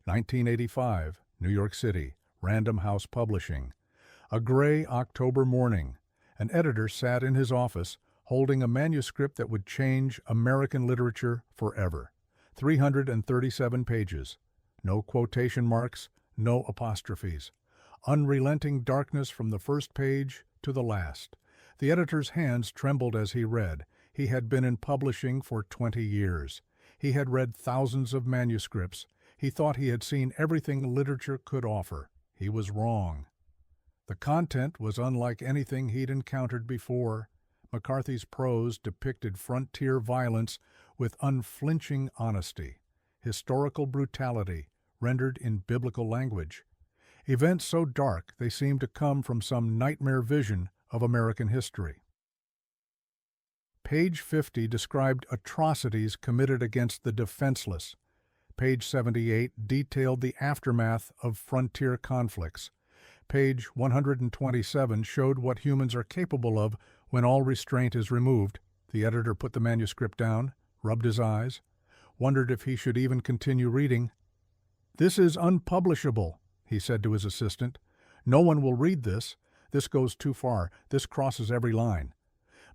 1985, New York City, Random House Publishing. A gray October morning, an editor sat in his office holding a manuscript that would change American literature forever. 337 pages. No quotation marks, no apostrophes. Unrelenting darkness from the first page to the last. The editor's hands trembled as he read. He had been in publishing for 20 years. He had read thousands of manuscripts. He thought he had seen everything literature could offer. He was wrong. The content was unlike anything he'd encountered before. McCarthy's prose depicted frontier violence with unflinching honesty, historical brutality rendered in biblical language. Events so dark they seemed to come from some nightmare vision of American history. Page 50 described atrocities committed against the defenseless. Page 78 detailed the aftermath of frontier conflicts. Page 127 showed what humans are capable of when all restraint is removed. The editor put the manuscript down, rubbed his eyes, wondered if he should even continue reading. "This is unpublishable," he said to his assistant. "No one will read this. This goes too far. This crosses every line."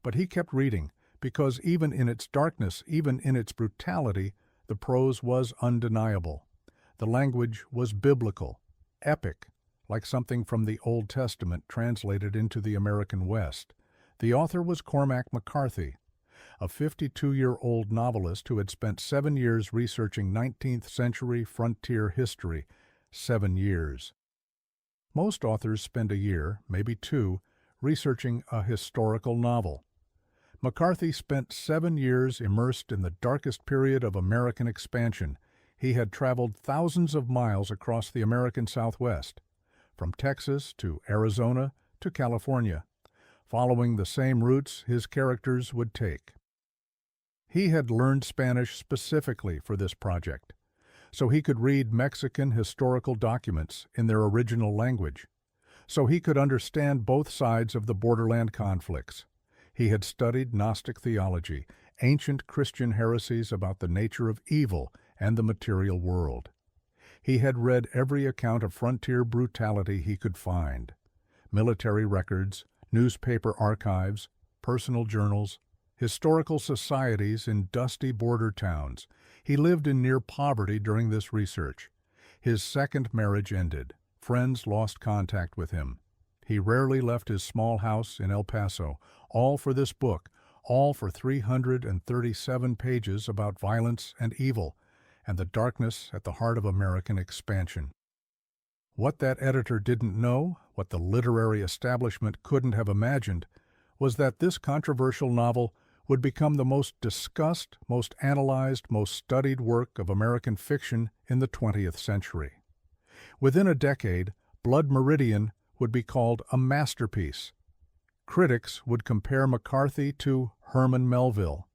But he kept reading, because even in its darkness, even in its brutality, the prose was undeniable. The language was biblical, epic, like something from the Old Testament translated into the American West. The author was Cormac McCarthy, a 52-year-old novelist who had spent 7 years researching 19th century frontier history. 7 years. Most authors spend a year, maybe 2, researching a historical novel. McCarthy spent 7 years immersed in the darkest period of American expansion. He had traveled thousands of miles across the American Southwest, from Texas to Arizona to California, following the same routes his characters would take. He had learned Spanish specifically for this project, so he could read Mexican historical documents in their original language, so he could understand both sides of the borderland conflicts. He had studied Gnostic theology, ancient Christian heresies about the nature of evil and the material world. He had read every account of frontier brutality he could find: military records, newspaper archives, personal journals, historical societies in dusty border towns. He lived in near poverty during this research. His second marriage ended. Friends lost contact with him. He rarely left his small house in El Paso, all for this book, all for 337 pages about violence and evil, and the darkness at the heart of American expansion. What that editor didn't know, what the literary establishment couldn't have imagined, was that this controversial novel would become the most discussed, most analyzed, most studied work of American fiction in the 20th century. Within a decade, Blood Meridian would be called a masterpiece. Critics would compare McCarthy to Herman Melville,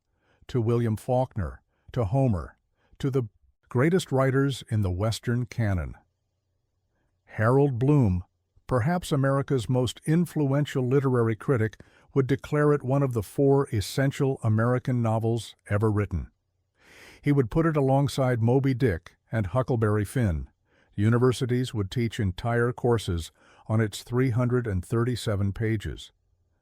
to William Faulkner, to Homer, to the greatest writers in the Western canon. Harold Bloom, perhaps America's most influential literary critic, would declare it one of the 4 essential American novels ever written. He would put it alongside Moby Dick and Huckleberry Finn. Universities would teach entire courses on its 337 pages.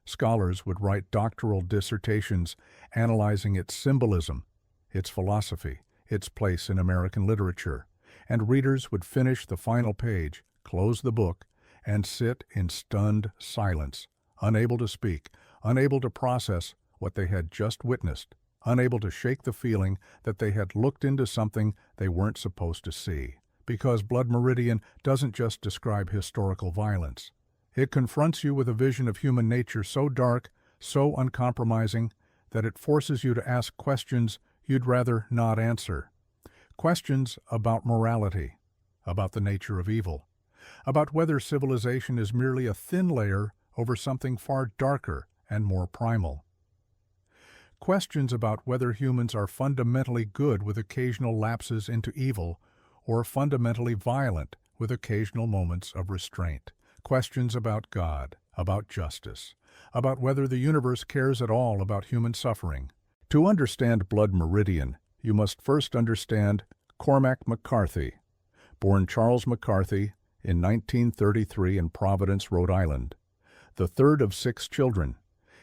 Scholars would write doctoral dissertations analyzing its symbolism, its philosophy, its place in American literature, and readers would finish the final page, close the book, and sit in stunned silence, unable to speak, unable to process what they had just witnessed, unable to shake the feeling that they had looked into something they weren't supposed to see. Because Blood Meridian doesn't just describe historical violence. It confronts you with a vision of human nature so dark, so uncompromising, that it forces you to ask questions you'd rather not answer. Questions about morality, about the nature of evil, about whether civilization is merely a thin layer over something far darker and more primal. Questions about whether humans are fundamentally good with occasional lapses into evil, or fundamentally violent with occasional moments of restraint. Questions about God, about justice, about whether the universe cares at all about human suffering. To understand Blood Meridian, you must first understand Cormac McCarthy. born Charles McCarthy in 1933 in Providence, Rhode Island, the third of 6 children.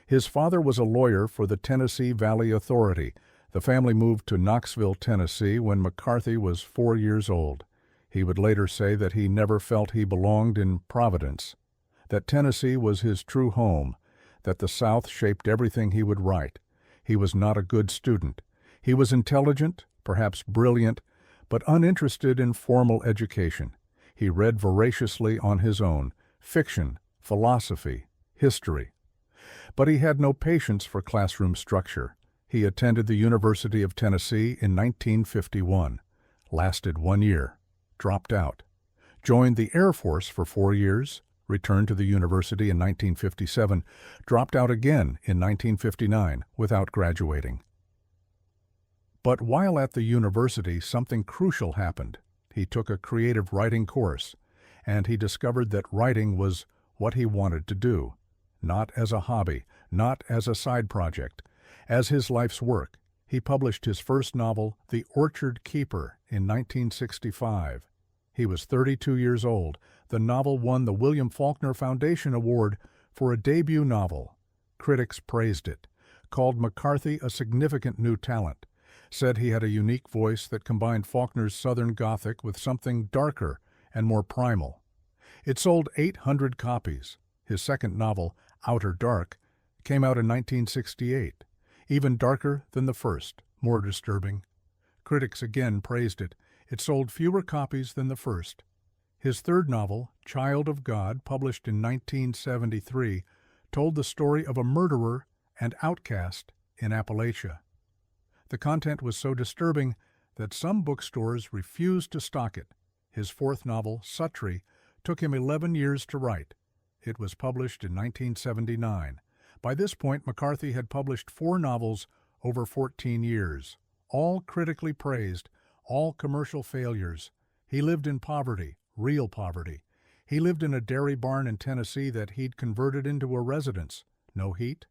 His father was a lawyer for the Tennessee Valley Authority. The family moved to Knoxville, Tennessee when McCarthy was 4 years old. He would later say that he never felt he belonged in Providence, that Tennessee was his true home, that the South shaped everything he would write. He was not a good student. He was intelligent, perhaps brilliant, but uninterested in formal education. He read voraciously on his own, fiction, philosophy, history. But he had no patience for classroom structure. He attended the University of Tennessee in 1951, lasted 1 year, dropped out, joined the Air Force for 4 years, returned to the university in 1957, dropped out again in 1959 without graduating. But while at the university, something crucial happened. He took a creative writing course, and he discovered that writing was what he wanted to do, not as a hobby, not as a side project, as his life's work. He published his first novel, The Orchard Keeper, in 1965. He was 32 years old. The novel won the William Faulkner Foundation Award for a debut novel. Critics praised it, called McCarthy a significant new talent, said he had a unique voice that combined Faulkner's Southern Gothic with something darker and more primal. It sold 800 copies. His second novel, Outer Dark, came out in 1968, even darker than the first, more disturbing. Critics again praised it. It sold fewer copies than the first. His third novel, Child of God, published in 1973, told the story of a murderer and outcast in Appalachia. The content was so disturbing that some bookstores refused to stock it. His fourth novel, Suttree, took him 11 years to write. It was published in 1979. By this point, McCarthy had published 4 novels over 14 years, all critically praised, all commercial failures. He lived in poverty, real poverty. He lived in a dairy barn in Tennessee that he'd converted into a residence. No heat,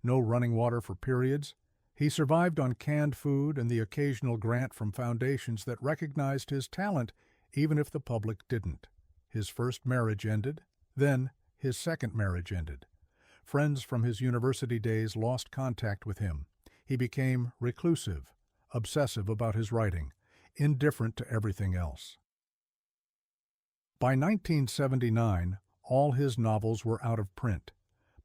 no running water for periods. He survived on canned food and the occasional grant from foundations that recognized his talent, even if the public didn't. His first marriage ended. Then his second marriage ended. Friends from his university days lost contact with him. He became reclusive, obsessive about his writing, indifferent to everything else. By 1979, all his novels were out of print.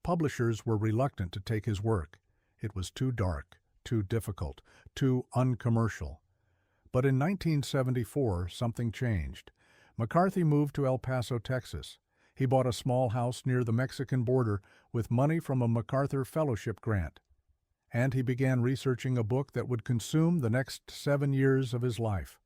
Publishers were reluctant to take his work. It was too dark, too difficult, too uncommercial. But in 1974, something changed. McCarthy moved to El Paso, Texas. He bought a small house near the Mexican border with money from a MacArthur Fellowship grant. And he began researching a book that would consume the next 7 years of his life.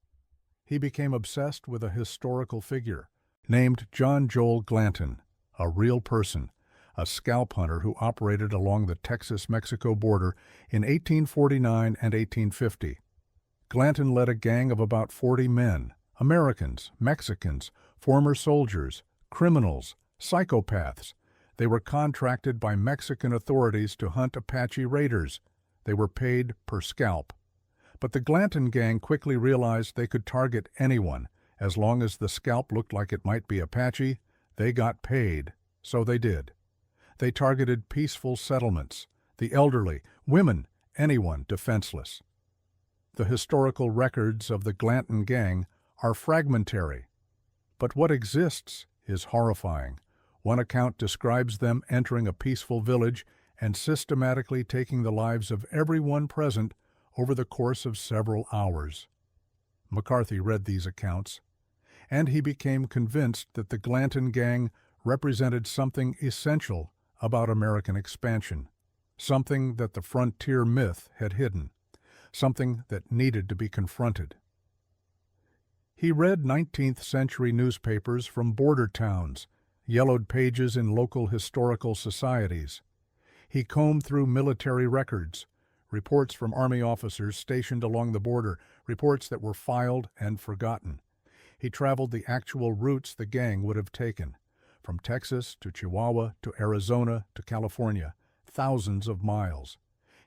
He became obsessed with a historical figure named John Joel Glanton, a real person, a scalp hunter who operated along the Texas-Mexico border in 1849 and 1850. Glanton led a gang of about 40 men, Americans, Mexicans, former soldiers, criminals, psychopaths. They were contracted by Mexican authorities to hunt Apache raiders. They were paid per scalp. But the Glanton gang quickly realized they could target anyone. As long as the scalp looked like it might be Apache, they got paid. So they did. They targeted peaceful settlements, the elderly, women, anyone defenseless. The historical records of the Glanton gang are fragmentary. But what exists is horrifying. One account describes them entering a peaceful village and systematically taking the lives of everyone present over the course of several hours. McCarthy read these accounts, and he became convinced that the Glanton gang represented something essential about American expansion, something that the frontier myth had hidden, something that needed to be confronted. He read 19th century newspapers from border towns, yellowed pages in local historical societies. He combed through military records, reports from Army officers stationed along the border, reports that were filed and forgotten. He traveled the actual routes the gang would have taken, from Texas to Chihuahua to Arizona to California, thousands of miles.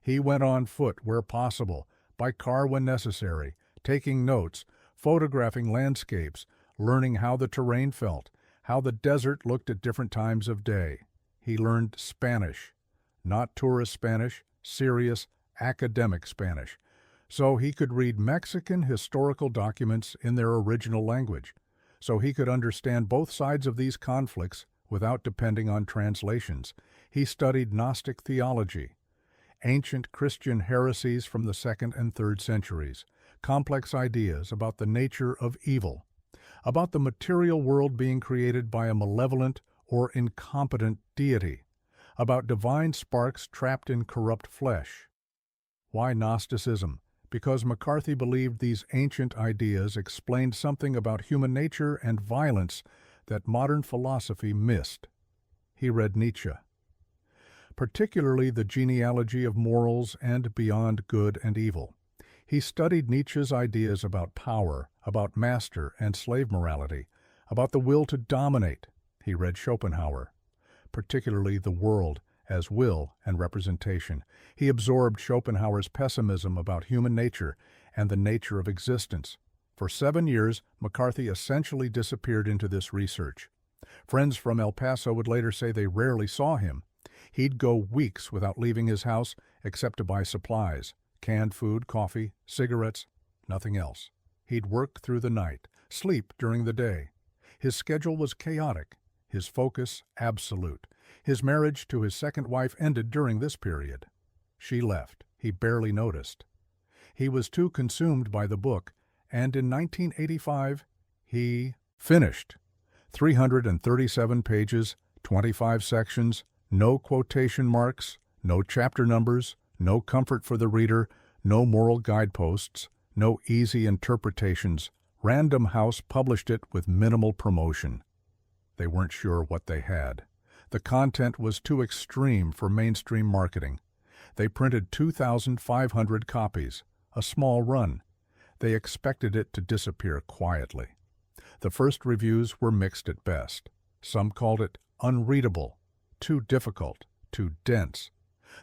He went on foot where possible, by car when necessary, taking notes, photographing landscapes, learning how the terrain felt, how the desert looked at different times of day. He learned Spanish, not tourist Spanish, serious, academic Spanish, so he could read Mexican historical documents in their original language, so he could understand both sides of these conflicts without depending on translations. He studied Gnostic theology, ancient Christian heresies from the 2nd and 3rd centuries, complex ideas about the nature of evil, about the material world being created by a malevolent or incompetent deity, about divine sparks trapped in corrupt flesh. Why Gnosticism? Because McCarthy believed these ancient ideas explained something about human nature and violence that modern philosophy missed. He read Nietzsche, particularly the genealogy of morals and beyond good and evil. He studied Nietzsche's ideas about power, about master and slave morality, about the will to dominate. He read Schopenhauer, particularly The World as Will and Representation. He absorbed Schopenhauer's pessimism about human nature and the nature of existence. For 7 years, McCarthy essentially disappeared into this research. Friends from El Paso would later say they rarely saw him. He'd go weeks without leaving his house except to buy supplies, canned food, coffee, cigarettes, nothing else. He'd work through the night, sleep during the day. His schedule was chaotic, his focus absolute. His marriage to his second wife ended during this period. She left. He barely noticed. He was too consumed by the book, and in 1985, he finished. 337 pages, 25 sections, no quotation marks, no chapter numbers, no comfort for the reader, no moral guideposts, no easy interpretations. Random House published it with minimal promotion. They weren't sure what they had. The content was too extreme for mainstream marketing. They printed 2,500 copies, a small run. They expected it to disappear quietly. The first reviews were mixed at best. Some called it unreadable, too difficult, too dense.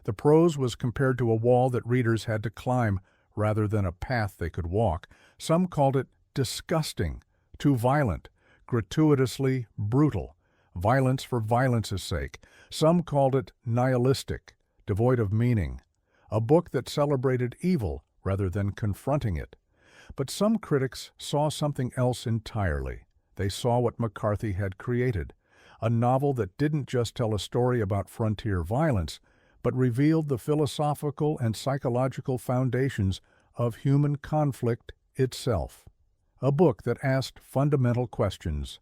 The prose was compared to a wall that readers had to climb rather than a path they could walk. Some called it disgusting, too violent, gratuitously brutal, violence for violence's sake. Some called it nihilistic, devoid of meaning, a book that celebrated evil rather than confronting it. But some critics saw something else entirely. They saw what McCarthy had created, a novel that didn't just tell a story about frontier violence, but revealed the philosophical and psychological foundations of human conflict itself. A book that asked fundamental questions.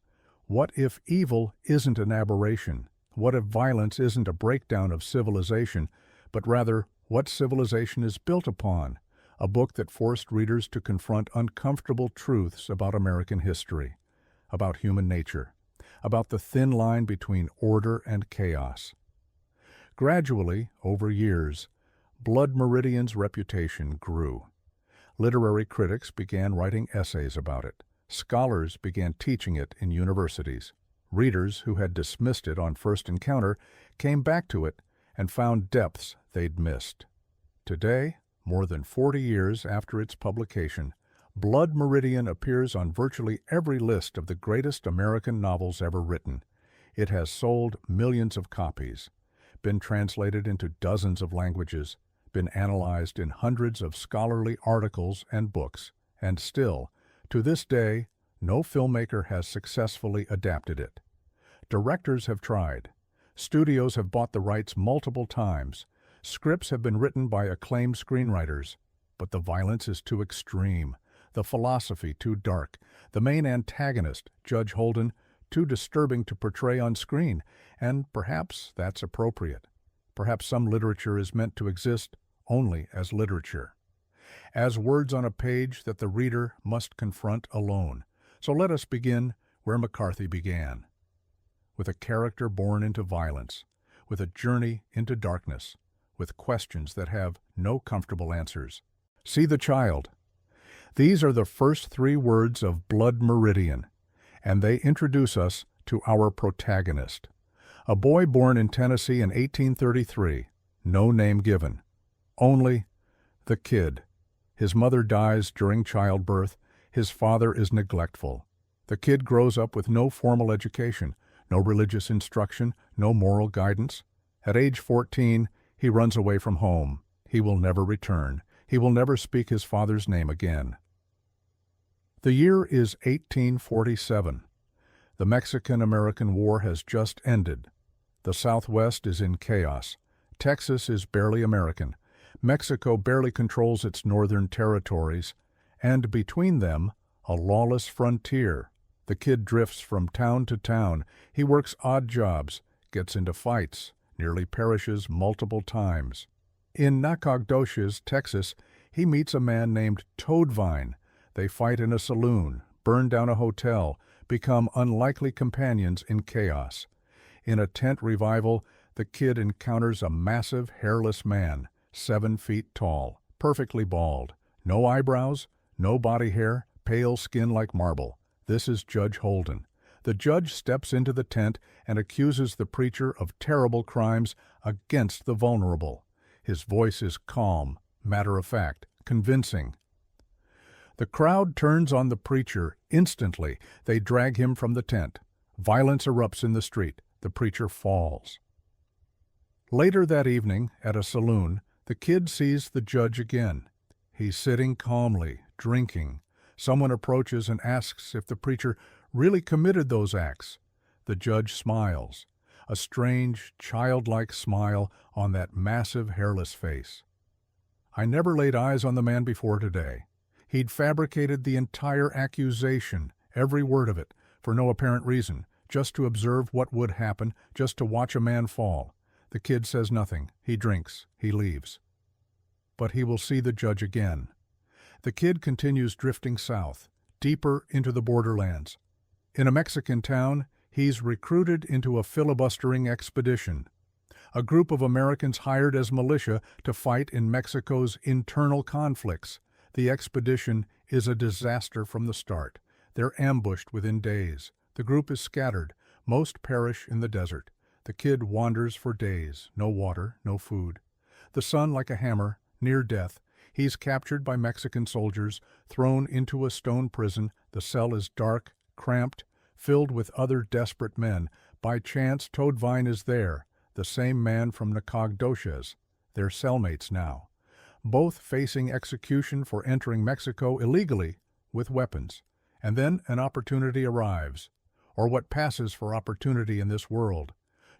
What if evil isn't an aberration? What if violence isn't a breakdown of civilization, but rather what civilization is built upon? A book that forced readers to confront uncomfortable truths about American history, about human nature, about the thin line between order and chaos. Gradually, over years, Blood Meridian's reputation grew. Literary critics began writing essays about it. Scholars began teaching it in universities. Readers who had dismissed it on first encounter came back to it and found depths they'd missed. Today, more than 40 years after its publication, Blood Meridian appears on virtually every list of the greatest American novels ever written. It has sold millions of copies, been translated into dozens of languages, been analyzed in hundreds of scholarly articles and books, and still, to this day, no filmmaker has successfully adapted it. Directors have tried. Studios have bought the rights multiple times. Scripts have been written by acclaimed screenwriters, but the violence is too extreme, the philosophy too dark, the main antagonist, Judge Holden, too disturbing to portray on screen, and perhaps that's appropriate. Perhaps some literature is meant to exist only as literature, as words on a page that the reader must confront alone. So let us begin where McCarthy began, with a character born into violence, with a journey into darkness, with questions that have no comfortable answers. See the child. These are the first 3 words of Blood Meridian, and they introduce us to our protagonist. A boy born in Tennessee in 1833, no name given, only the kid. His mother dies during childbirth. His father is neglectful. The kid grows up with no formal education, no religious instruction, no moral guidance. At age 14, he runs away from home. He will never return. He will never speak his father's name again. The year is 1847. The Mexican-American War has just ended. The Southwest is in chaos. Texas is barely American. Mexico barely controls its northern territories. And between them, a lawless frontier. The kid drifts from town to town. He works odd jobs, gets into fights, nearly perishes multiple times. In Nacogdoches, Texas, he meets a man named Toadvine. They fight in a saloon, burn down a hotel, become unlikely companions in chaos. In a tent revival, the kid encounters a massive, hairless man, 7 feet tall, perfectly bald, no eyebrows, no body hair, pale skin like marble. This is Judge Holden. The judge steps into the tent and accuses the preacher of terrible crimes against the vulnerable. His voice is calm, matter-of-fact, convincing. The crowd turns on the preacher instantly. They drag him from the tent. Violence erupts in the street. The preacher falls. Later that evening, at a saloon, the kid sees the judge again. He's sitting calmly, drinking. Someone approaches and asks if the preacher really committed those acts. The judge smiles, a strange, childlike smile on that massive, hairless face. I never laid eyes on the man before today. He'd fabricated the entire accusation, every word of it, for no apparent reason, just to observe what would happen, just to watch a man fall. The kid says nothing. He drinks. He leaves. But he will see the judge again. The kid continues drifting south, deeper into the borderlands. In a Mexican town, he's recruited into a filibustering expedition, a group of Americans hired as militia to fight in Mexico's internal conflicts. The expedition is a disaster from the start. They're ambushed within days. The group is scattered. Most perish in the desert. The kid wanders for days. No water, no food. The sun like a hammer, near death. He's captured by Mexican soldiers, thrown into a stone prison. The cell is dark, cramped, filled with other desperate men. By chance, Toadvine is there, the same man from Nacogdoches. They're cellmates now, both facing execution for entering Mexico illegally with weapons. And then an opportunity arrives, or what passes for opportunity in this world.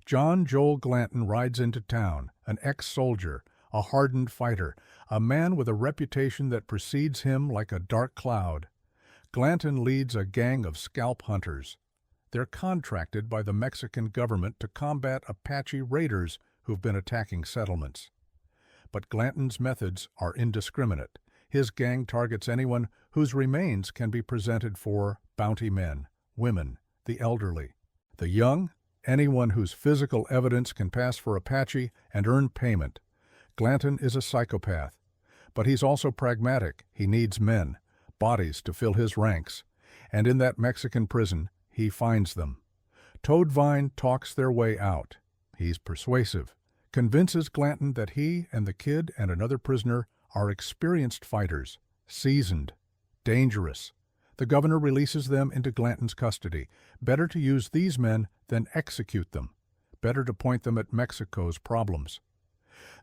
John Joel Glanton rides into town, an ex-soldier, a hardened fighter, a man with a reputation that precedes him like a dark cloud. Glanton leads a gang of scalp hunters. They're contracted by the Mexican government to combat Apache raiders who've been attacking settlements. But Glanton's methods are indiscriminate. His gang targets anyone whose remains can be presented for bounty men, women, the elderly, the young, anyone whose physical evidence can pass for Apache and earn payment. Glanton is a psychopath, but he's also pragmatic. He needs men, bodies to fill his ranks, and in that Mexican prison, he finds them. Toadvine talks their way out. He's persuasive, convinces Glanton that he and the kid and another prisoner are experienced fighters, seasoned, dangerous. The governor releases them into Glanton's custody. Better to use these men than execute them. Better to point them at Mexico's problems.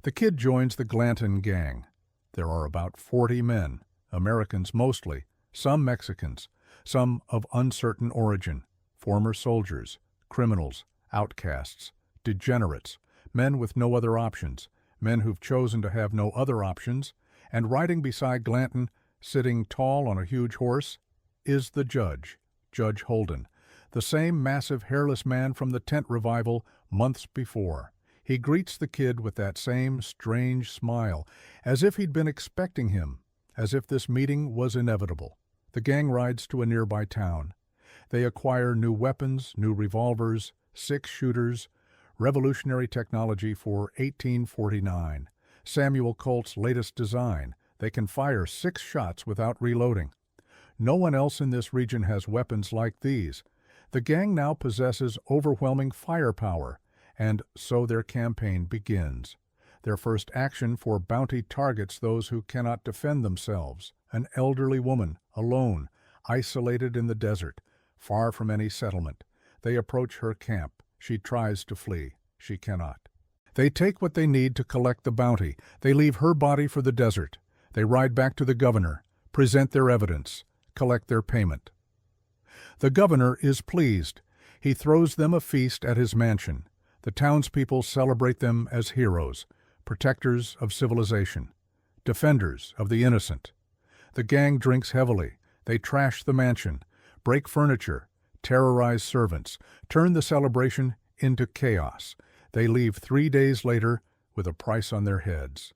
The kid joins the Glanton gang. There are about 40 men, Americans mostly, some Mexicans, some of uncertain origin, former soldiers, criminals, outcasts, degenerates, men with no other options, men who've chosen to have no other options, and riding beside Glanton, sitting tall on a huge horse, is the judge, Judge Holden, the same massive hairless man from the tent revival months before. He greets the kid with that same strange smile, as if he'd been expecting him, as if this meeting was inevitable. The gang rides to a nearby town. They acquire new weapons, new revolvers, 6-shooters, revolutionary technology for 1849. Samuel Colt's latest design. They can fire 6 shots without reloading. No one else in this region has weapons like these. The gang now possesses overwhelming firepower, and so their campaign begins. Their first action for bounty targets those who cannot defend themselves. An elderly woman, alone, isolated in the desert, far from any settlement. They approach her camp. She tries to flee. She cannot. They take what they need to collect the bounty. They leave her body for the desert. They ride back to the governor, present their evidence, collect their payment. The governor is pleased. He throws them a feast at his mansion. The townspeople celebrate them as heroes, protectors of civilization, defenders of the innocent. The gang drinks heavily. They trash the mansion, break furniture, terrorize servants, turn the celebration into chaos. They leave 3 days later with a price on their heads.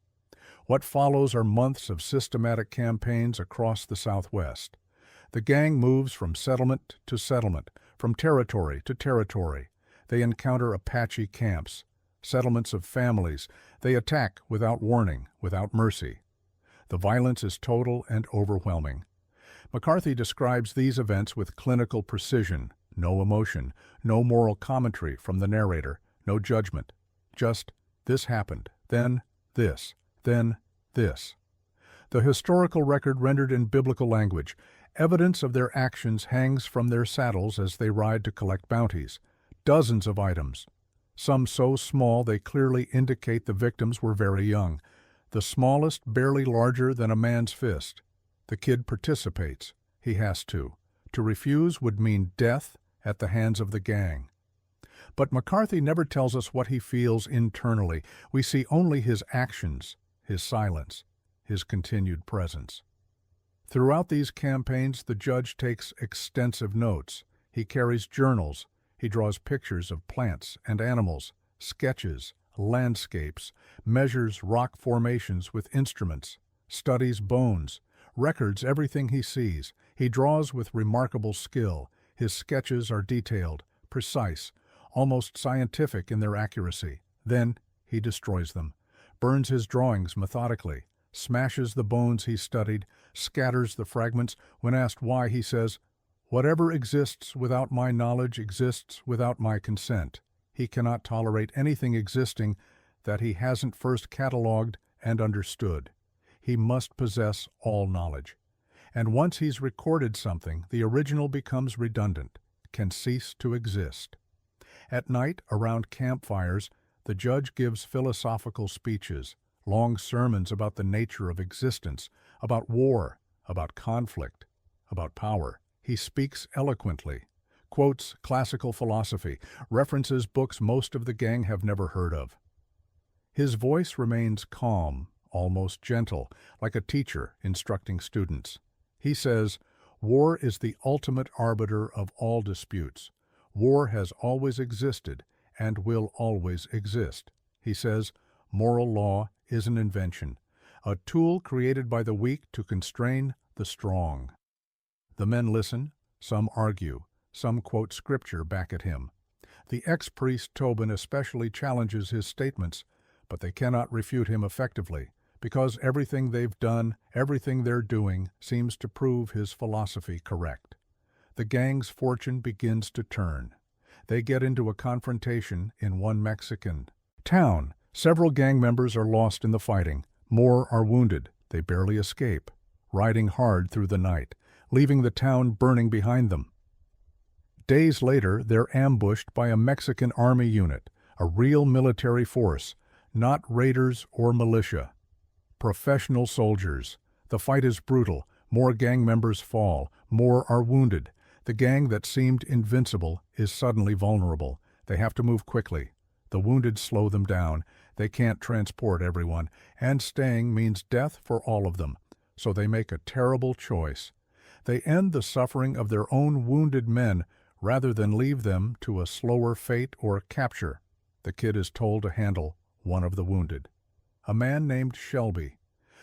What follows are months of systematic campaigns across the Southwest. The gang moves from settlement to settlement, from territory to territory. They encounter Apache camps, settlements of families. They attack without warning, without mercy. The violence is total and overwhelming. McCarthy describes these events with clinical precision, no emotion, no moral commentary from the narrator, no judgment. Just, this happened, then this, then this. The historical record rendered in biblical language, evidence of their actions hangs from their saddles as they ride to collect bounties. Dozens of items, some so small they clearly indicate the victims were very young. The smallest barely larger than a man's fist. The kid participates. He has to. To refuse would mean death at the hands of the gang. But McCarthy never tells us what he feels internally. We see only his actions, his silence, his continued presence. Throughout these campaigns, the judge takes extensive notes. He carries journals. He draws pictures of plants and animals, sketches, landscapes, measures rock formations with instruments, studies bones, records everything he sees. He draws with remarkable skill. His sketches are detailed, precise, almost scientific in their accuracy. Then he destroys them, burns his drawings methodically, smashes the bones he studied, scatters the fragments. When asked why, he says, "Whatever exists without my knowledge exists without my consent." He cannot tolerate anything existing that he hasn't first catalogued and understood. He must possess all knowledge. And once he's recorded something, the original becomes redundant, can cease to exist. At night, around campfires, the judge gives philosophical speeches, long sermons about the nature of existence, about war, about conflict, about power. He speaks eloquently, quotes classical philosophy, references books most of the gang have never heard of. His voice remains calm, almost gentle, like a teacher instructing students. He says, "War is the ultimate arbiter of all disputes. War has always existed and will always exist." He says, "Moral law is an invention, a tool created by the weak to constrain the strong." The men listen, some argue, some quote scripture back at him. The ex-priest Tobin especially challenges his statements, but they cannot refute him effectively, because everything they've done, everything they're doing, seems to prove his philosophy correct. The gang's fortune begins to turn. They get into a confrontation in one Mexican town. Several gang members are lost in the fighting. More are wounded. They barely escape, riding hard through the night, leaving the town burning behind them. Days later, they're ambushed by a Mexican army unit, a real military force, not raiders or militia. Professional soldiers. The fight is brutal. More gang members fall. More are wounded. The gang that seemed invincible is suddenly vulnerable. They have to move quickly. The wounded slow them down. They can't transport everyone, and staying means death for all of them. So they make a terrible choice. They end the suffering of their own wounded men rather than leave them to a slower fate or capture. The kid is told to handle one of the wounded, a man named Shelby.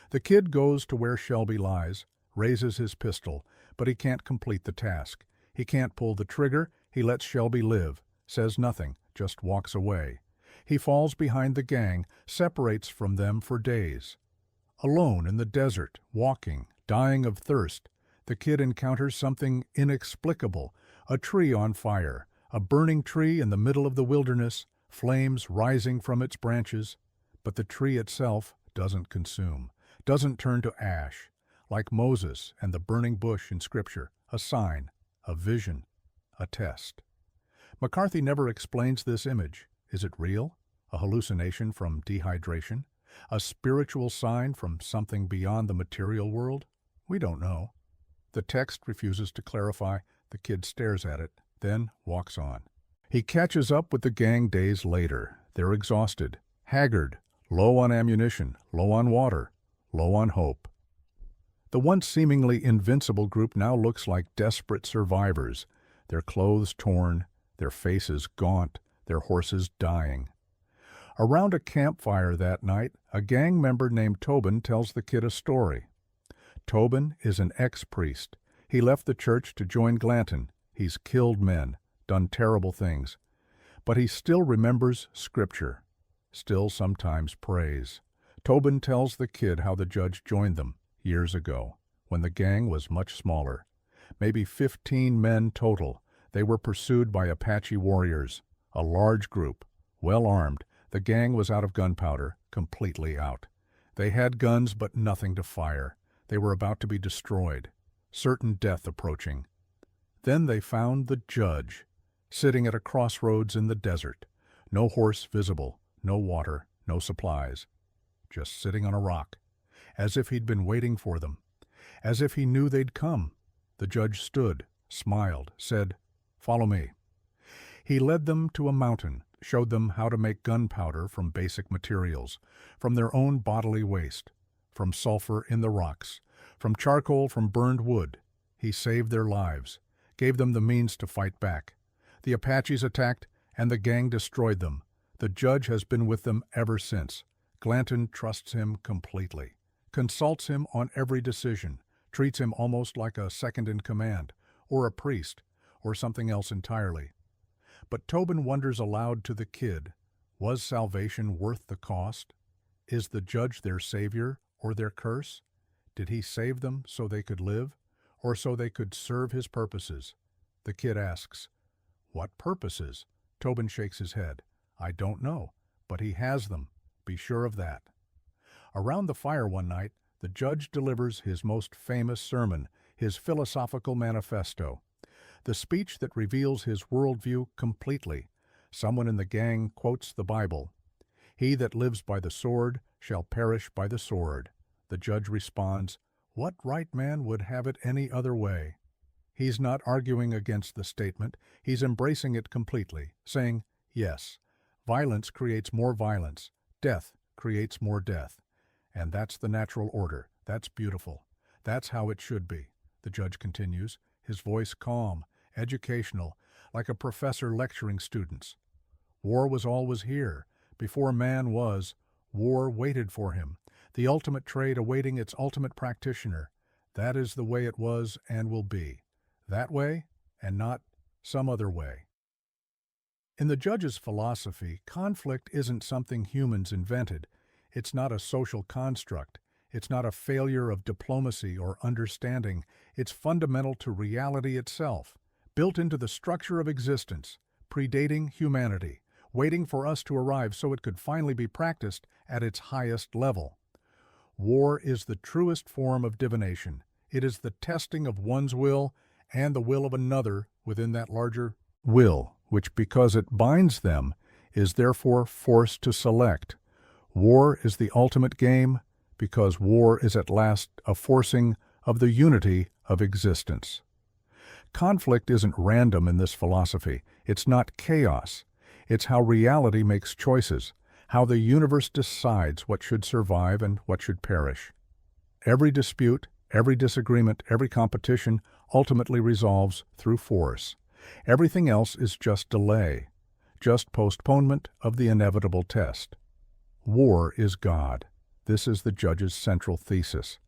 The kid goes to where Shelby lies, raises his pistol, but he can't complete the task. He can't pull the trigger. He lets Shelby live, says nothing, just walks away. He falls behind the gang, separates from them for days. Alone in the desert, walking, dying of thirst, the kid encounters something inexplicable, a tree on fire, a burning tree in the middle of the wilderness, flames rising from its branches, but the tree itself doesn't consume, doesn't turn to ash, like Moses and the burning bush in Scripture, a sign, a vision. a test. McCarthy never explains this image. Is it real? A hallucination from dehydration? A spiritual sign from something beyond the material world? We don't know. The text refuses to clarify. The kid stares at it, then walks on. He catches up with the gang days later. They're exhausted, haggard, low on ammunition, low on water, low on hope. The once seemingly invincible group now looks like desperate survivors, their clothes torn, their faces gaunt, their horses dying. Around a campfire that night, a gang member named Tobin tells the kid a story. Tobin is an ex-priest. He left the church to join Glanton. He's killed men, done terrible things. But he still remembers Scripture, still sometimes prays. Tobin tells the kid how the judge joined them years ago, when the gang was much smaller. Maybe 15 men total. They were pursued by Apache warriors, a large group, well armed. The gang was out of gunpowder, completely out. They had guns but nothing to fire. They were about to be destroyed, certain death approaching. Then they found the judge, sitting at a crossroads in the desert. No horse visible, no water, no supplies. Just sitting on a rock, as if he'd been waiting for them, as if he knew they'd come. The judge stood, smiled, said, "Follow me." He led them to a mountain, showed them how to make gunpowder from basic materials, from their own bodily waste, from sulfur in the rocks, from charcoal from burned wood. He saved their lives, gave them the means to fight back. The Apaches attacked, and the gang destroyed them. The judge has been with them ever since. Glanton trusts him completely, consults him on every decision, treats him almost like a second-in-command, or a priest, or something else entirely. But Tobin wonders aloud to the kid, was salvation worth the cost? Is the judge their savior or their curse? Did he save them so they could live, or so they could serve his purposes? The kid asks, "What purposes?" Tobin shakes his head. "I don't know, but he has them. Be sure of that." Around the fire one night, the judge delivers his most famous sermon, his philosophical manifesto, the speech that reveals his worldview completely. Someone in the gang quotes the Bible. "He that lives by the sword shall perish by the sword." The judge responds, "What right man would have it any other way?" He's not arguing against the statement. He's embracing it completely, saying, yes, violence creates more violence. Death creates more death. And that's the natural order. That's beautiful. That's how it should be. The judge continues, his voice calm, educational, like a professor lecturing students. War was always here. Before man was, war waited for him. The ultimate trade awaiting its ultimate practitioner. That is the way it was and will be. That way, and not some other way. In the judge's philosophy, conflict isn't something humans invented. It's not a social construct. It's not a failure of diplomacy or understanding. It's fundamental to reality itself, built into the structure of existence, predating humanity, waiting for us to arrive so it could finally be practiced at its highest level. War is the truest form of divination. It is the testing of one's will and the will of another within that larger will, which, because it binds them, is therefore forced to select. War is the ultimate game, because war is at last a forcing of the unity of existence. Conflict isn't random in this philosophy. It's not chaos. It's how reality makes choices, how the universe decides what should survive and what should perish. Every dispute, every disagreement, every competition ultimately resolves through force. Everything else is just delay, just postponement of the inevitable test. War is God. This is the judge's central thesis.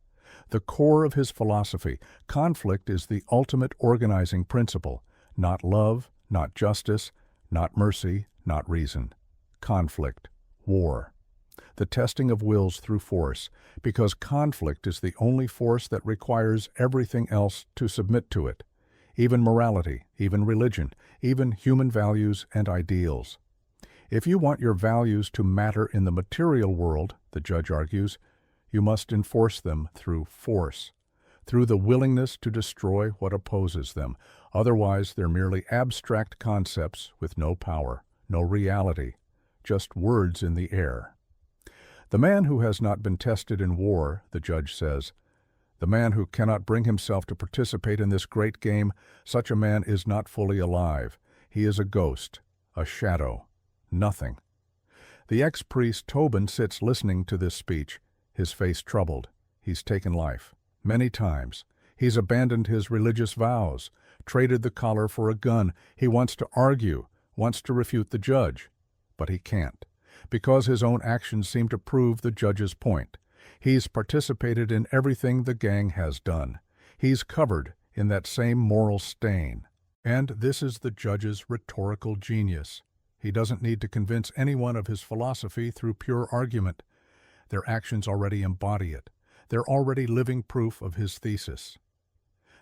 The core of his philosophy, conflict is the ultimate organizing principle, not love, not justice, not mercy, not reason. Conflict, war. The testing of wills through force, because conflict is the only force that requires everything else to submit to it, even morality, even religion, even human values and ideals. If you want your values to matter in the material world, the judge argues, you must enforce them through force, through the willingness to destroy what opposes them. Otherwise, they're merely abstract concepts with no power, no reality, just words in the air. The man who has not been tested in war, the judge says, the man who cannot bring himself to participate in this great game, such a man is not fully alive. He is a ghost, a shadow, nothing. The ex-priest Tobin sits listening to this speech, his face troubled. He's taken life, many times. He's abandoned his religious vows, traded the collar for a gun. He wants to argue, wants to refute the judge, but he can't, because his own actions seem to prove the judge's point. He's participated in everything the gang has done. He's covered in that same moral stain. And this is the judge's rhetorical genius. He doesn't need to convince anyone of his philosophy through pure argument. Their actions already embody it. They're already living proof of his thesis.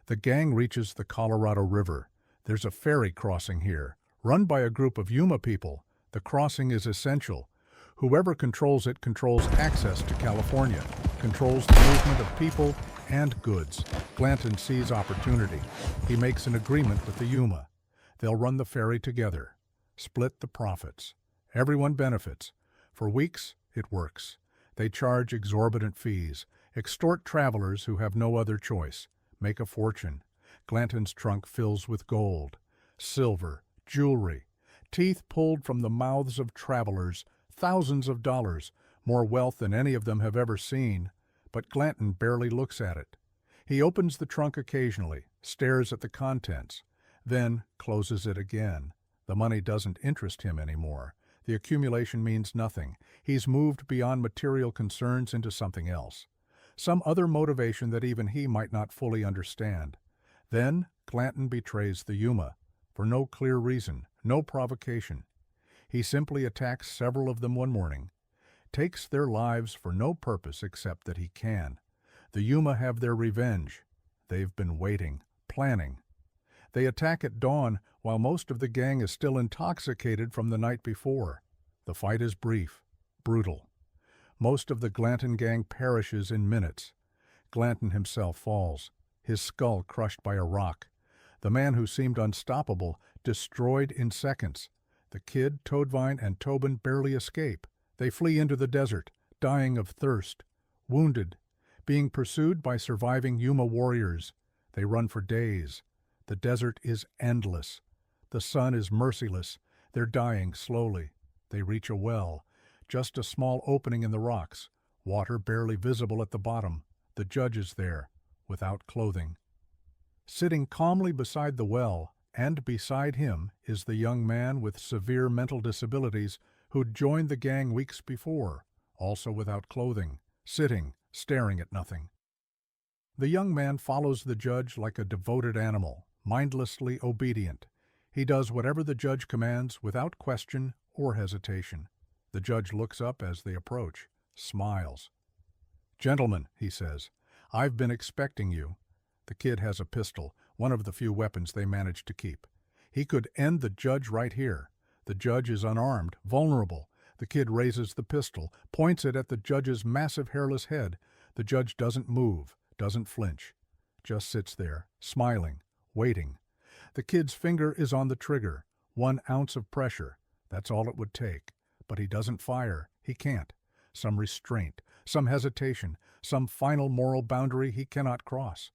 The gang reaches the Colorado River. There's a ferry crossing here, run by a group of Yuma people. The crossing is essential. Whoever controls it controls access to California, controls the movement of people and goods. Glanton sees opportunity. He makes an agreement with the Yuma. They'll run the ferry together, split the profits. Everyone benefits. For weeks, it works. They charge exorbitant fees, extort travelers who have no other choice, make a fortune. Glanton's trunk fills with gold, silver, jewelry, teeth pulled from the mouths of travelers, thousands of dollars, more wealth than any of them have ever seen. But Glanton barely looks at it. He opens the trunk occasionally, stares at the contents, then closes it again. The money doesn't interest him anymore. The accumulation means nothing. He's moved beyond material concerns into something else, some other motivation that even he might not fully understand. Then Glanton betrays the Yuma, for no clear reason, no provocation. He simply attacks several of them one morning, takes their lives for no purpose except that he can. The Yuma have their revenge. They've been waiting, planning. They attack at dawn while most of the gang is still intoxicated from the night before. The fight is brief, brutal. Most of the Glanton gang perishes in minutes. Glanton himself falls, his skull crushed by a rock. The man who seemed unstoppable, destroyed in seconds. The kid, Toadvine, and Tobin barely escape. They flee into the desert, dying of thirst, wounded, being pursued by surviving Yuma warriors. They run for days. The desert is endless. The sun is merciless. They're dying slowly. They reach a well, just a small opening in the rocks, water barely visible at the bottom. The judge is there, without clothing. Sitting calmly beside the well, and beside him, is the young man with severe mental disabilities who'd joined the gang weeks before, also without clothing, sitting, staring at nothing. The young man follows the judge like a devoted animal, mindlessly obedient. He does whatever the judge commands without question or hesitation. The judge looks up as they approach, smiles. "Gentlemen," he says, "I've been expecting you." The kid has a pistol, one of the few weapons they managed to keep. He could end the judge right here. The judge is unarmed, vulnerable. The kid raises the pistol, points it at the judge's massive hairless head. The judge doesn't move, doesn't flinch, just sits there, smiling, waiting. The kid's finger is on the trigger, 1 ounce of pressure. That's all it would take. But he doesn't fire. He can't. Some restraint, some hesitation, some final moral boundary he cannot cross.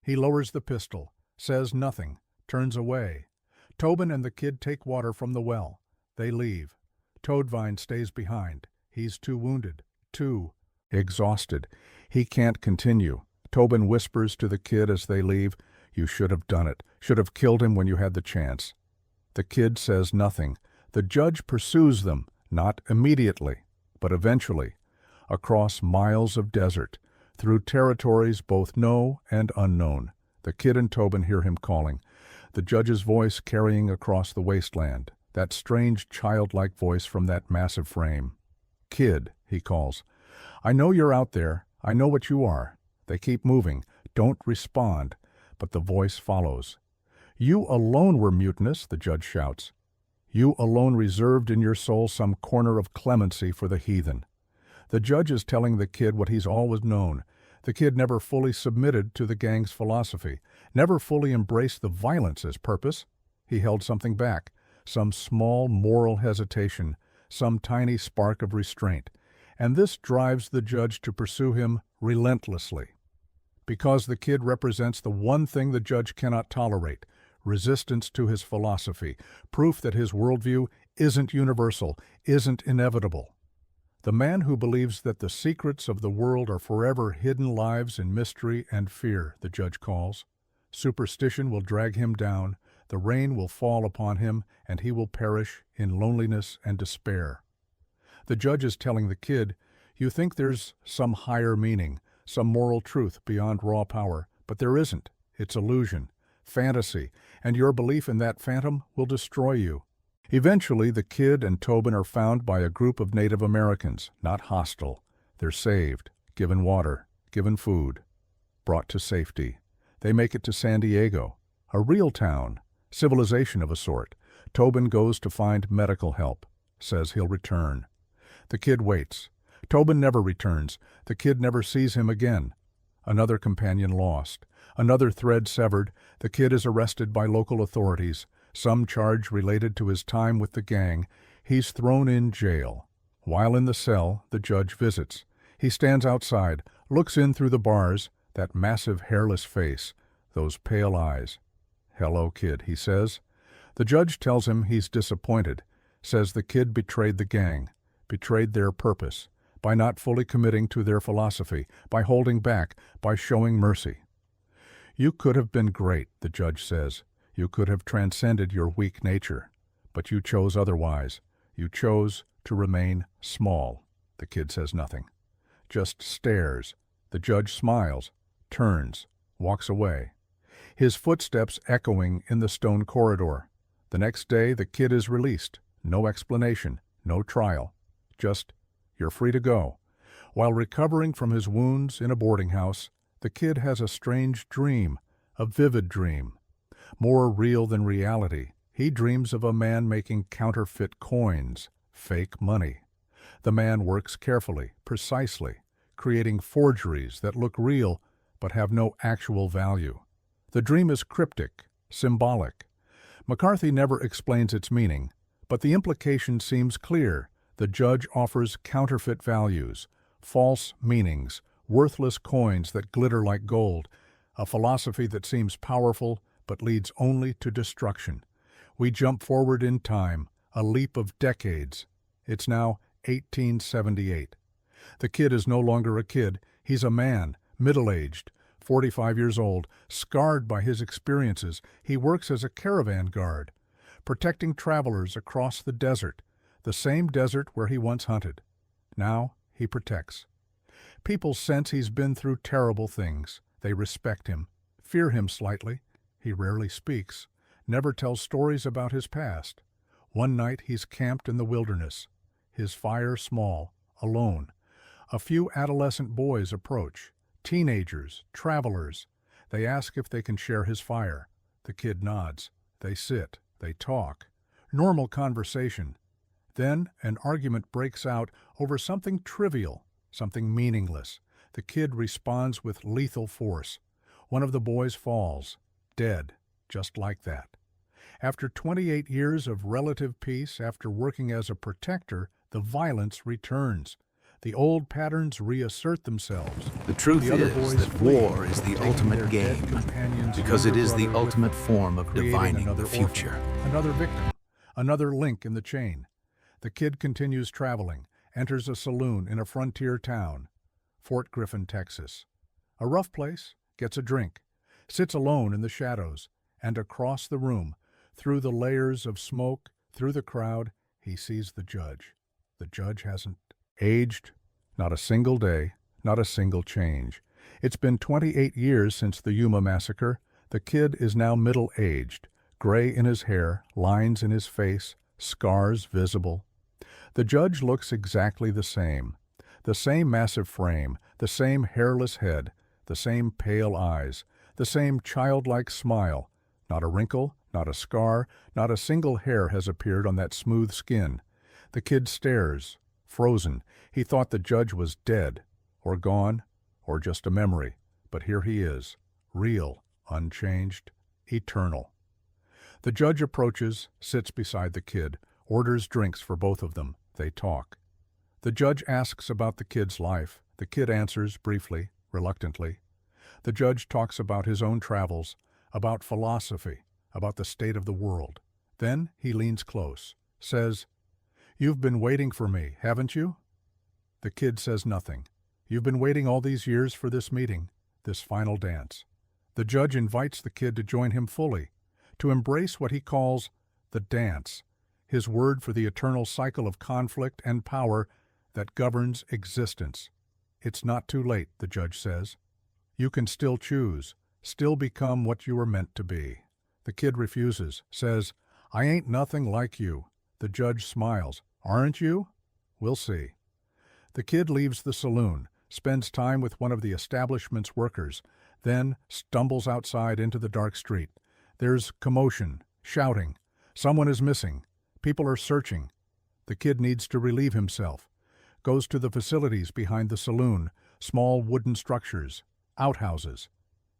He lowers the pistol, says nothing, turns away. Tobin and the kid take water from the well. They leave. Toadvine stays behind. He's too wounded, too exhausted. He can't continue. Tobin whispers to the kid as they leave, "You should have done it. Should have killed him when you had the chance." The kid says nothing. The judge pursues them, not immediately, but eventually, across miles of desert, through territories both known and unknown. The kid and Tobin hear him calling, the judge's voice carrying across the wasteland, that strange childlike voice from that massive frame. "Kid," he calls, "I know you're out there. I know what you are." They keep moving, don't respond, but the voice follows. "You alone were mutinous," the judge shouts. "You alone reserved in your soul some corner of clemency for the heathen." The judge is telling the kid what he's always known. The kid never fully submitted to the gang's philosophy, never fully embraced the violence as purpose. He held something back, some small moral hesitation, some tiny spark of restraint, and this drives the judge to pursue him relentlessly. Because the kid represents the one thing the judge cannot tolerate, resistance to his philosophy, proof that his worldview isn't universal, isn't inevitable. The man who believes that the secrets of the world are forever hidden lives in mystery and fear, the judge calls. Superstition will drag him down, the rain will fall upon him, and he will perish in loneliness and despair. The judge is telling the kid, you think there's some higher meaning, some moral truth beyond raw power, but there isn't. It's illusion, fantasy, and your belief in that phantom will destroy you. Eventually, the kid and Tobin are found by a group of Native Americans, not hostile. They're saved, given water, given food, brought to safety. They make it to San Diego, a real town, civilization of a sort. Tobin goes to find medical help, says he'll return. The kid waits. Tobin never returns. The kid never sees him again. Another companion lost. Another thread severed. The kid is arrested by local authorities. Some charge related to his time with the gang. He's thrown in jail. While in the cell, the judge visits. He stands outside, looks in through the bars, that massive hairless face, those pale eyes. "Hello, kid," he says. The judge tells him he's disappointed, says the kid betrayed the gang, betrayed their purpose, by not fully committing to their philosophy, by holding back, by showing mercy. You could have been great, the judge says. You could have transcended your weak nature, but you chose otherwise. You chose to remain small. The kid says nothing, just stares. The judge smiles, turns, walks away, his footsteps echoing in the stone corridor. The next day, the kid is released. No explanation, no trial. Just, you're free to go. While recovering from his wounds in a boarding house, the kid has a strange dream, a vivid dream. More real than reality, he dreams of a man making counterfeit coins, fake money. The man works carefully, precisely, creating forgeries that look real but have no actual value. The dream is cryptic, symbolic. McCarthy never explains its meaning, but the implication seems clear. The judge offers counterfeit values, false meanings, worthless coins that glitter like gold, a philosophy that seems powerful but leads only to destruction. We jump forward in time, a leap of decades. It's now 1878. The kid is no longer a kid. He's a man, middle-aged, 45 years old, scarred by his experiences. He works as a caravan guard, protecting travelers across the desert, the same desert where he once hunted. Now he protects. People sense he's been through terrible things. They respect him, fear him slightly. He rarely speaks, never tells stories about his past. One night he's camped in the wilderness, his fire small, alone. A few adolescent boys approach, teenagers, travelers. They ask if they can share his fire. The kid nods. They sit, they talk. Normal conversation. Then an argument breaks out over something trivial, something meaningless. The kid responds with lethal force. One of the boys falls, dead, just like that. After 28 years of relative peace, after working as a protector, the violence returns. The old patterns reassert themselves. The truth is that war is the ultimate game, because it is the ultimate form of divining the future. Another victim, another link in the chain. The kid continues traveling, enters a saloon in a frontier town, Fort Griffin, Texas. A rough place, gets a drink, sits alone in the shadows, and across the room, through the layers of smoke, through the crowd, he sees the judge. The judge hasn't aged, not a single day, not a single change. It's been 28 years since the Yuma massacre. The kid is now middle-aged, gray in his hair, lines in his face, scars visible. The judge looks exactly the same massive frame, the same hairless head, the same pale eyes, the same childlike smile. Not a wrinkle, not a scar, not a single hair has appeared on that smooth skin. The kid stares, frozen. He thought the judge was dead, or gone, or just a memory, but here he is, real, unchanged, eternal. The judge approaches, sits beside the kid, orders drinks for both of them. They talk. The judge asks about the kid's life. The kid answers briefly, reluctantly. The judge talks about his own travels, about philosophy, about the state of the world. Then he leans close, says, "You've been waiting for me, haven't you?" The kid says nothing. You've been waiting all these years for this meeting, this final dance. The judge invites the kid to join him fully, to embrace what he calls the dance, his word for the eternal cycle of conflict and power that governs existence. It's not too late, the judge says. You can still choose, still become what you were meant to be. The kid refuses, says, "I ain't nothing like you." The judge smiles. "Aren't you? We'll see." The kid leaves the saloon, spends time with one of the establishment's workers, then stumbles outside into the dark street. There's commotion, shouting. Someone is missing. People are searching. The kid needs to relieve himself. Goes to the facilities behind the saloon, small wooden structures, outhouses.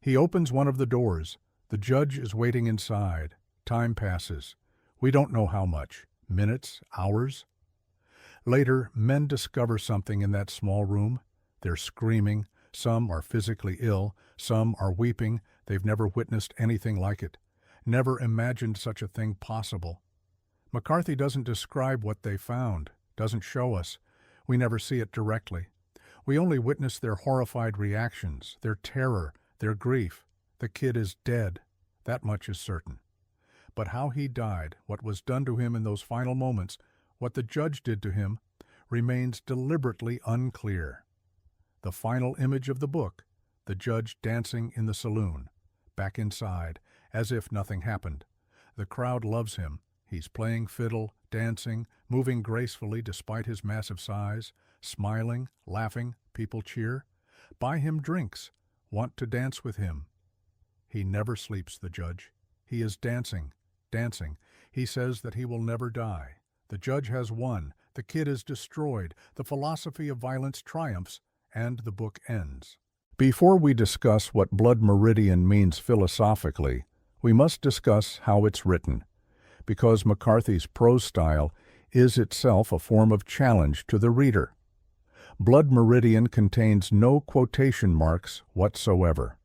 He opens one of the doors. The judge is waiting inside. Time passes. We don't know how much. Minutes, hours. Later, men discover something in that small room. They're screaming. Some are physically ill. Some are weeping. They've never witnessed anything like it. Never imagined such a thing possible. McCarthy doesn't describe what they found, doesn't show us. We never see it directly. We only witness their horrified reactions, their terror, their grief. The kid is dead. That much is certain. But how he died, what was done to him in those final moments, what the judge did to him, remains deliberately unclear. The final image of the book, the judge dancing in the saloon, back inside, as if nothing happened. The crowd loves him. He's playing fiddle, dancing, moving gracefully despite his massive size, smiling, laughing, people cheer. Buy him drinks, want to dance with him. He never sleeps, the judge. He is dancing, dancing. He says that he will never die. The judge has won. The kid is destroyed. The philosophy of violence triumphs, and the book ends. Before we discuss what Blood Meridian means philosophically, we must discuss how it's written, because McCarthy's prose style is itself a form of challenge to the reader. Blood Meridian contains no quotation marks whatsoever.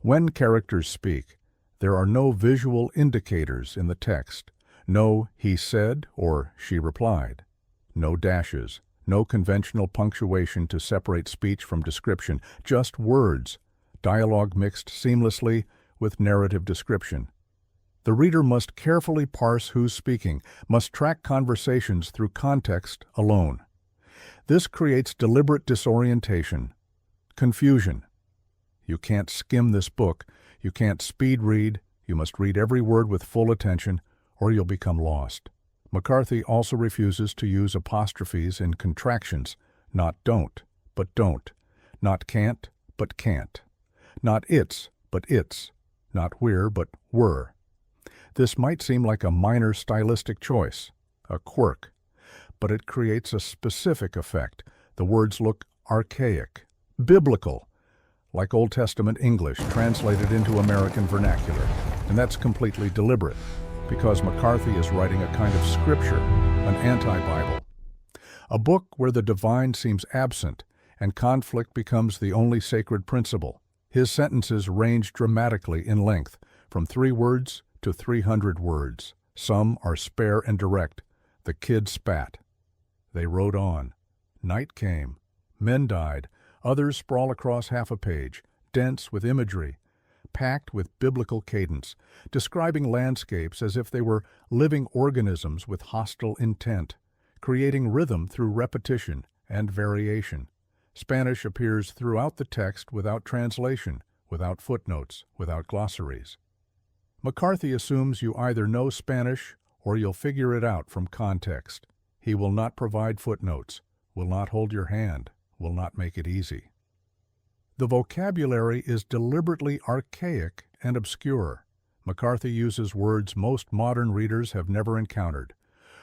When characters speak, there are no visual indicators in the text, no "he said" or "she replied," no dashes, no conventional punctuation to separate speech from description, just words, dialogue mixed seamlessly with narrative description. The reader must carefully parse who's speaking, must track conversations through context alone. This creates deliberate disorientation, confusion. You can't skim this book, you can't speed read, you must read every word with full attention, or you'll become lost. McCarthy also refuses to use apostrophes in contractions, not don't, but don't, not can't, but can't, not it's, but it's, not we're, but were. This might seem like a minor stylistic choice, a quirk, but it creates a specific effect. The words look archaic, biblical, like Old Testament English translated into American vernacular, and that's completely deliberate, because McCarthy is writing a kind of scripture, an anti-Bible. A book where the divine seems absent and conflict becomes the only sacred principle. His sentences range dramatically in length, from 3 words to 300 words. Some are spare and direct. The kid spat. They rode on. Night came. Men died. Others sprawl across half a page, dense with imagery, packed with biblical cadence, describing landscapes as if they were living organisms with hostile intent, creating rhythm through repetition and variation. Spanish appears throughout the text without translation, without footnotes, without glossaries. McCarthy assumes you either know Spanish or you'll figure it out from context. He will not provide footnotes, will not hold your hand, will not make it easy. The vocabulary is deliberately archaic and obscure. McCarthy uses words most modern readers have never encountered,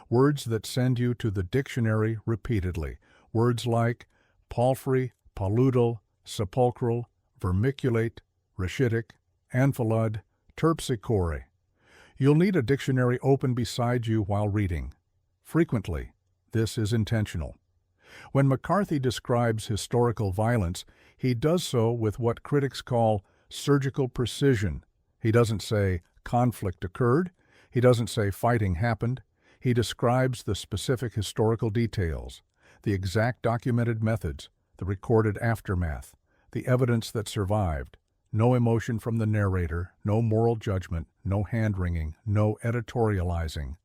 words that send you to the dictionary repeatedly, words like palfrey, paludial, sepulchral, vermiculate, rachitic, amphilud, terpsichore. You'll need a dictionary open beside you while reading. Frequently, this is intentional. When McCarthy describes historical violence, he does so with what critics call surgical precision. He doesn't say conflict occurred. He doesn't say fighting happened. He describes the specific historical details, the exact documented methods, the recorded aftermath, the evidence that survived. No emotion from the narrator, no moral judgment, no hand-wringing, no editorializing.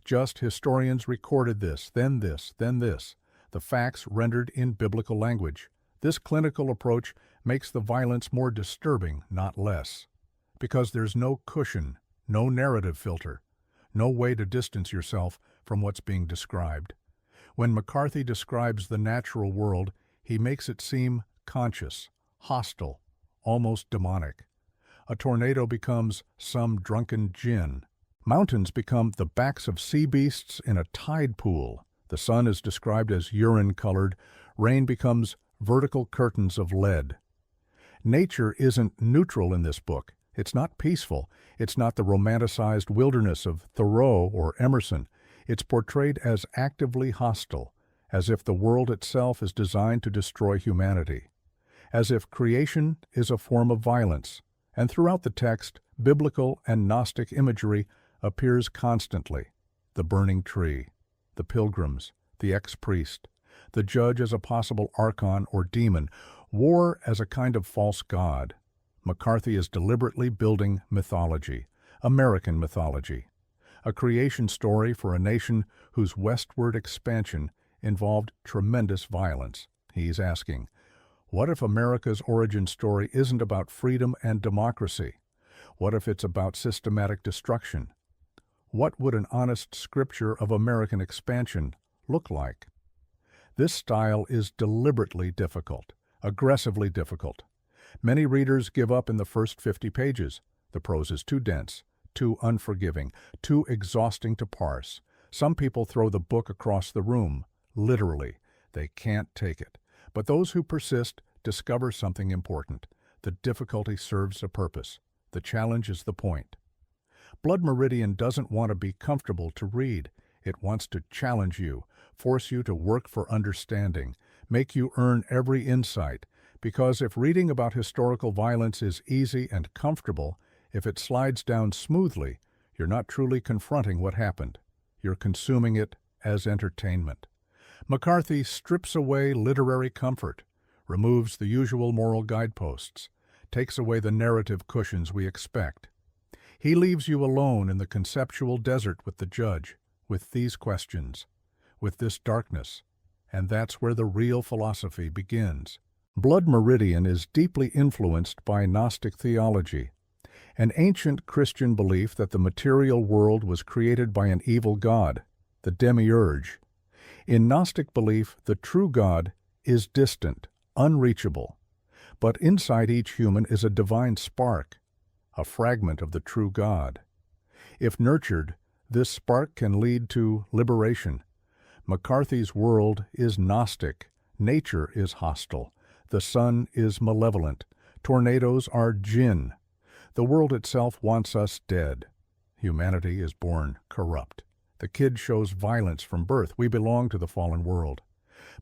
Just historians recorded this, then this, then this. The facts rendered in biblical language. This clinical approach makes the violence more disturbing, not less. Because there's no cushion, no narrative filter, no way to distance yourself from what's being described. When McCarthy describes the natural world, he makes it seem conscious, hostile, almost demonic. A tornado becomes some drunken djinn. Mountains become the backs of sea beasts in a tide pool. The sun is described as urine-colored. Rain becomes vertical curtains of lead. Nature isn't neutral in this book. It's not peaceful. It's not the romanticized wilderness of Thoreau or Emerson. It's portrayed as actively hostile, as if the world itself is designed to destroy humanity, as if creation is a form of violence. And throughout the text, biblical and Gnostic imagery appears constantly. The burning tree, the pilgrims, the ex-priest, the judge as a possible archon or demon, war as a kind of false god. McCarthy is deliberately building mythology, American mythology, a creation story for a nation whose westward expansion involved tremendous violence. He's asking, what if America's origin story isn't about freedom and democracy? What if it's about systematic destruction? What would an honest scripture of American expansion look like? This style is deliberately difficult, aggressively difficult. Many readers give up in the first 50 pages. The prose is too dense, too unforgiving, too exhausting to parse. Some people throw the book across the room, literally. They can't take it. But those who persist discover something important. The difficulty serves a purpose. The challenge is the point. Blood Meridian doesn't want to be comfortable to read. It wants to challenge you, force you to work for understanding, make you earn every insight. Because if reading about historical violence is easy and comfortable, if it slides down smoothly, you're not truly confronting what happened. You're consuming it as entertainment. McCarthy strips away literary comfort, removes the usual moral guideposts, takes away the narrative cushions we expect. He leaves you alone in the conceptual desert with the judge, with these questions, with this darkness, and that's where the real philosophy begins. Blood Meridian is deeply influenced by Gnostic theology, an ancient Christian belief that the material world was created by an evil god, the demiurge. In Gnostic belief, the true God is distant, unreachable, but inside each human is a divine spark, a fragment of the true God. If nurtured, this spark can lead to liberation. McCarthy's world is Gnostic, nature is hostile, the sun is malevolent, tornadoes are jinn. The world itself wants us dead. Humanity is born corrupt. The kid shows violence from birth. We belong to the fallen world.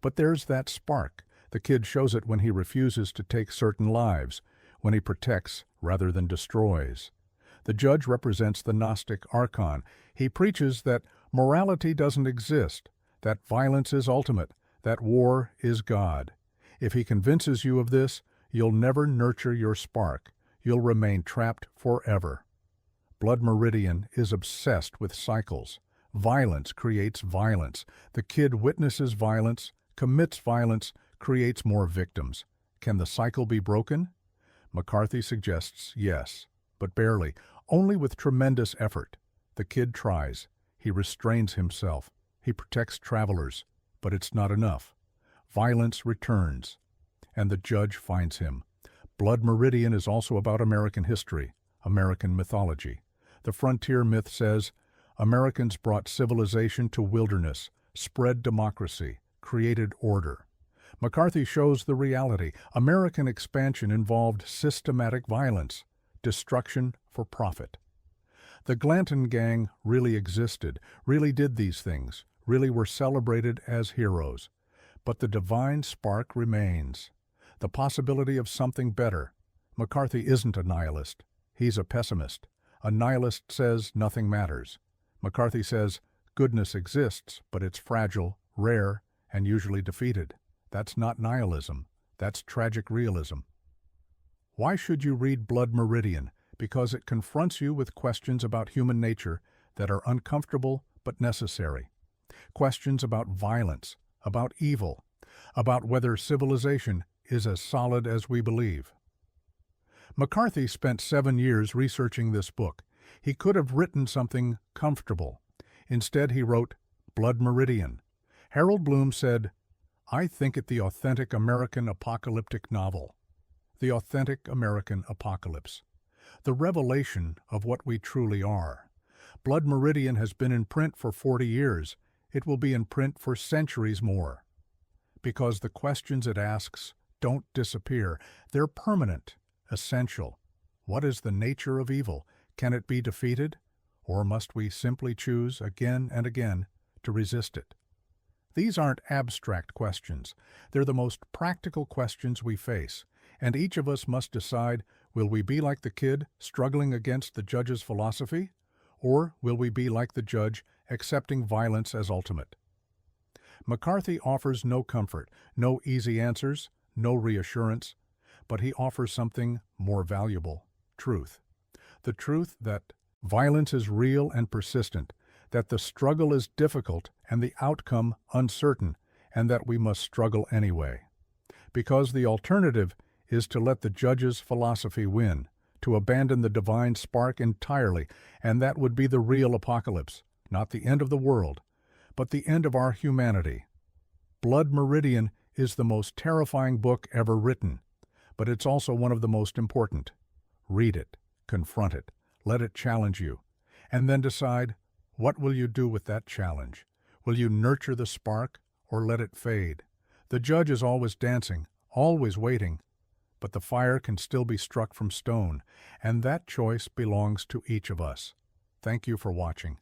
But there's that spark. The kid shows it when he refuses to take certain lives, when he protects rather than destroys. The judge represents the Gnostic archon. He preaches that morality doesn't exist, that violence is ultimate, that war is God. If he convinces you of this, you'll never nurture your spark. You'll remain trapped forever. Blood Meridian is obsessed with cycles. Violence creates violence. The kid witnesses violence, commits violence, creates more victims. Can the cycle be broken? McCarthy suggests yes, but barely, only with tremendous effort. The kid tries. He restrains himself. He protects travelers, but it's not enough. Violence returns, and the judge finds him. Blood Meridian is also about American history, American mythology. The frontier myth says, Americans brought civilization to wilderness, spread democracy, created order. McCarthy shows the reality. American expansion involved systematic violence, destruction for profit. The Glanton Gang really existed, really did these things, really were celebrated as heroes. But the divine spark remains. The possibility of something better. McCarthy isn't a nihilist. He's a pessimist. A nihilist says nothing matters. McCarthy says goodness exists, but it's fragile, rare, and usually defeated. That's not nihilism. That's tragic realism. Why should you read Blood Meridian? Because it confronts you with questions about human nature that are uncomfortable but necessary. Questions about violence, about evil, about whether civilization is as solid as we believe. McCarthy spent 7 years researching this book. He could have written something comfortable. Instead, he wrote Blood Meridian. Harold Bloom said, "I think it the authentic American apocalyptic novel. The authentic American apocalypse. The revelation of what we truly are. Blood Meridian has been in print for 40 years. It will be in print for centuries more. Because the questions it asks don't disappear. They're permanent, essential. What is the nature of evil? Can it be defeated? Or must we simply choose again and again to resist it? These aren't abstract questions. They're the most practical questions we face, and each of us must decide, will we be like the kid struggling against the judge's philosophy, or will we be like the judge accepting violence as ultimate? McCarthy offers no comfort, no easy answers, no reassurance, but he offers something more valuable, truth. The truth that violence is real and persistent, that the struggle is difficult and the outcome uncertain, and that we must struggle anyway. Because the alternative is to let the judge's philosophy win, to abandon the divine spark entirely, and that would be the real apocalypse, not the end of the world, but the end of our humanity. Blood Meridian is the most terrifying book ever written, but it's also one of the most important. Read it, confront it, let it challenge you, and then decide, what will you do with that challenge? Will you nurture the spark or let it fade? The judge is always dancing, always waiting, but the fire can still be struck from stone, and that choice belongs to each of us. Thank you for watching.